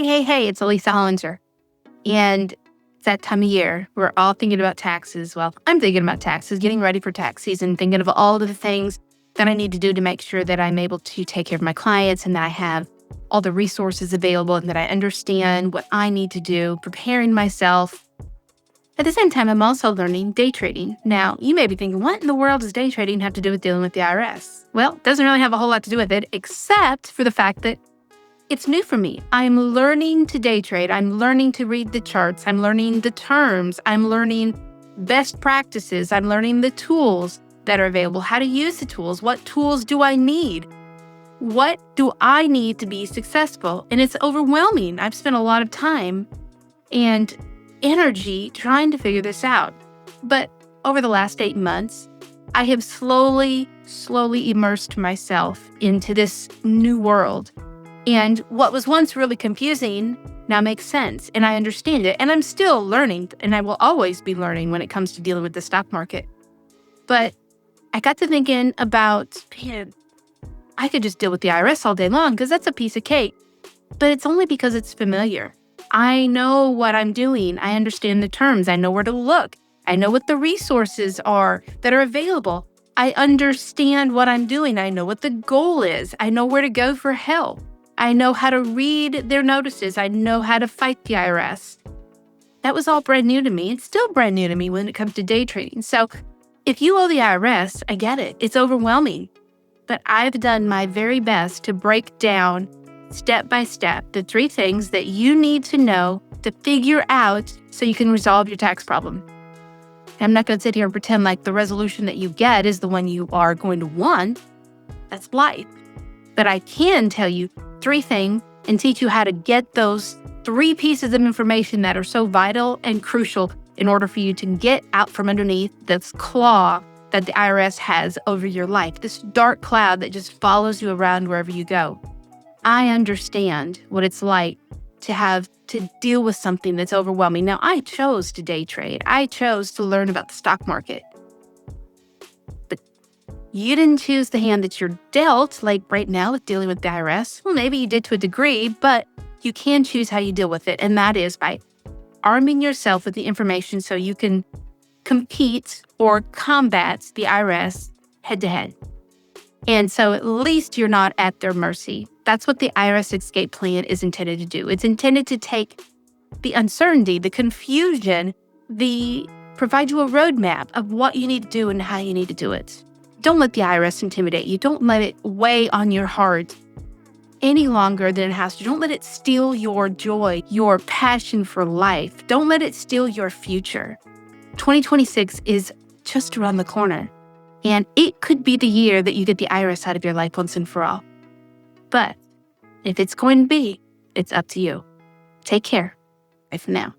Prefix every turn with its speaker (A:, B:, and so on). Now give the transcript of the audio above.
A: Hey, it's Elisa Hollinger. And it's that time of year. We're all thinking about taxes. Well, I'm thinking about taxes, getting ready for tax season, thinking of all of the things that I need to do to make sure that I'm able to take care of my clients and that I have all the resources available and that I understand what I need to do, preparing myself. At the same time, I'm also learning day trading. Now, you may be thinking, what in the world does day trading have to do with dealing with the IRS? Well, it doesn't really have a whole lot to do with it, except for the fact that it's new for me. I'm learning to day trade. I'm learning to read the charts. I'm learning the terms. I'm learning best practices. I'm learning the tools that are available, how to use the tools. What tools do I need? What do I need to be successful? And it's overwhelming. I've spent a lot of time and energy trying to figure this out. But over the last 8 months, I have slowly immersed myself into this new world. And what was once really confusing now makes sense, and I understand it. And I'm still learning, and I will always be learning when it comes to dealing with the stock market. But I got to thinking about, man, I could just deal with the IRS all day long because that's a piece of cake. But it's only because it's familiar. I know what I'm doing. I understand the terms. I know where to look. I know what the resources are that are available. I understand what I'm doing. I know what the goal is. I know where to go for help. I know how to read their notices. I know how to fight the IRS. That was all brand new to me. It's still brand new to me when it comes to day trading. So if you owe the IRS, I get it. It's overwhelming. But I've done my very best to break down step by step the 3 things that you need to know to figure out so you can resolve your tax problem. I'm not going to sit here and pretend like the resolution that you get is the one you are going to want. That's life. But I can tell you 3 things and teach you how to get those 3 pieces of information that are so vital and crucial in order for you to get out from underneath this claw that the IRS has over your life, this dark cloud that just follows you around wherever you go. I understand what it's like to have to deal with something that's overwhelming. Now, I chose to day trade. I chose to learn about the stock market. But you didn't choose the hand that you're dealt, like right now with dealing with the IRS. Well, maybe you did to a degree, but you can choose how you deal with it. And that is by arming yourself with the information so you can compete or combat the IRS head to head. And so at least you're not at their mercy. That's what the IRS escape plan is intended to do. It's intended to take the uncertainty, the confusion, provide you a roadmap of what you need to do and how you need to do it. Don't let the IRS intimidate you. Don't let it weigh on your heart any longer than it has to. Don't let it steal your joy, your passion for life. Don't let it steal your future. 2026 is just around the corner. And it could be the year that you get the IRS out of your life once and for all. But if it's going to be, it's up to you. Take care. Bye for now.